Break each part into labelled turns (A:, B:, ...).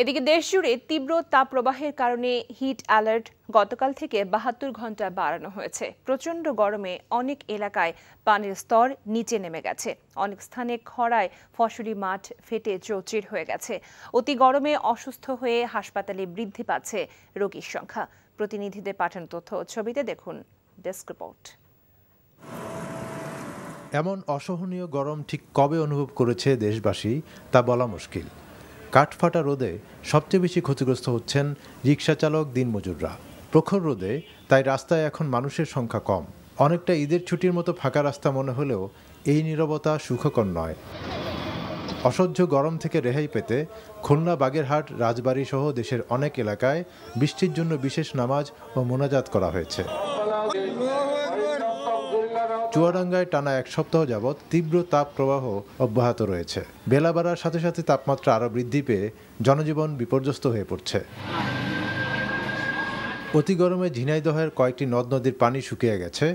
A: এদিকে দেশজুড়ে তীব্র তাপপ্রবাহের কারণে হিট অ্যালার্ট গতকাল থেকে ৭২ ঘন্টা বাড়ানো হয়েছে। প্রচণ্ড গরমে অনেক এলাকায় পানির স্তর নিচে নেমে গেছে। অনেক স্থানে খরায় ফসলি মাঠ ফেটে চৌচির হয়ে গেছে। অতি গরমে অসুস্থ হয়ে হাসপাতালে বৃদ্ধি পাচ্ছে রোগীর সংখ্যা। প্রতিনিধিদের পাঠানো তথ্য ছবিতে দেখুন ডেস্ক রিপোর্ট।
B: এমন অসহনীয় গরম ঠিক কবে অনুভব করেছে দেশবাসী তা বলা মুশকিল। কাঠফাটা রোদে সবচেয়ে বেশি ক্ষতিগ্রস্ত হচ্ছেন রিকশা চালক, দিনমজুররা। প্রখর রোদে তাই রাস্তায় এখন মানুষের সংখ্যা কম। অনেকটা ঈদের ছুটির মতো ফাঁকা রাস্তা মনে হলেও এই নীরবতা সুখকর নয়। অসহ্য গরম থেকে রেহাই পেতে খুলনা, বাগেরহাট, রাজবাড়ী সহ দেশের অনেক এলাকায় বৃষ্টির জন্য বিশেষ নামাজ ও মোনাজাত করা হয়েছে। চুয়াডাঙ্গায় টানা এক সপ্তাহ যাবৎ তীব্র তাপ প্রবাহ অব্যাহত রয়েছে। বেলা বাড়ার সাথে সাথে তাপমাত্রা আরও বৃদ্ধি পেয়ে জনজীবন বিপর্যস্ত হয়ে পড়ছে। অতি গরমে ঝিনাইদহের কয়েকটি নদ নদীর পানি শুকিয়ে গেছে।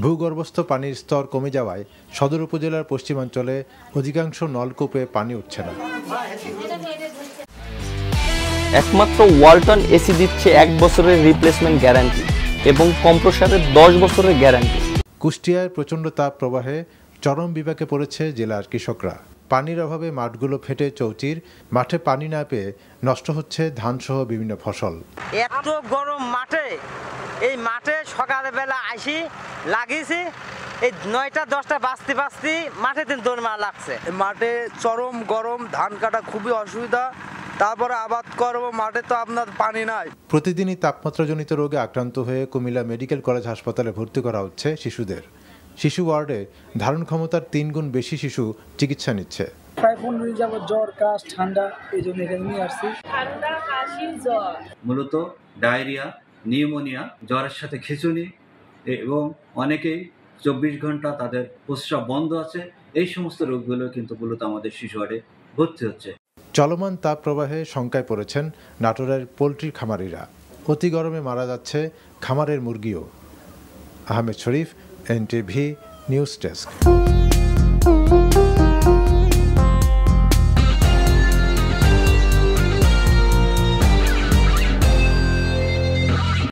B: ভূগর্ভস্থ পানির স্তর কমে যাওয়ায় সদর উপজেলার পশ্চিমাঞ্চলে অধিকাংশ নলকূপে পানি উঠছে না।
C: একমাত্র ওয়ালটন এসি দিচ্ছে 1 বছরের রিপ্লেসমেন্ট গ্যারান্টি এবং কম্প্রেসারের 10 বছরের গ্যারান্টি।
B: কুষ্টিয়ায় প্রচণ্ড তাপ প্রবাহে চরম বিপাকে পড়েছে জেলার কৃষকরা। পানির অভাবে মাঠগুলো ফেটে চৌচির, মাঠে পানি না পেয়ে নষ্ট হচ্ছে ধানসহ বিভিন্ন ফসল।
D: এত গরম মাঠে, এই মাঠে সকালবেলা আসি লাগিয়েছি, এই 9টা 10টা বাজতে মাঠে দৌড় মারা লাগছে।
E: মাঠে চরম গরম, ধান কাটা খুবই অসুবিধা। তারপরে আবাদ করব, মাঠে তো আপনার পানি নাই।
B: প্রতিদিনই তাপমাত্রাজনিত রোগে আক্রান্ত হয়ে কুমিল্লা মেডিকেল কলেজ হাসপাতালে ভর্তি করা হচ্ছে শিশুদের। শিশু ওয়ার্ডে ধারণ ক্ষমতার 3 গুণ বেশি শিশু চিকিৎসা নিচ্ছে।
F: প্রায় 15 দিন যাবত জ্বর, কাশ, ঠান্ডা, এই জন্য এখানে নিয়ে আসছি।
G: ঠান্ডা, কাশি, জ্বর,
H: মূলত ডায়রিয়া, নিউমোনিয়া, জ্বরের সাথে খিঁচুনি এবং অনেকেই 24 ঘন্টা তাদের প্রস্রাব বন্ধ আছে। এই সমস্ত রোগগুলো কিন্তু মূলত আমাদের শিশু ওয়ার্ডে ভর্তি হচ্ছে।
B: চলমান তাপ প্রবাহে শঙ্কায় পড়েছেন নাটোরের পোলট্রি খামারিরা। অতি গরমে মারা যাচ্ছে খামারের মুরগিও। আহমেদ শরীফ, NTV নিউজ ডেস্ক।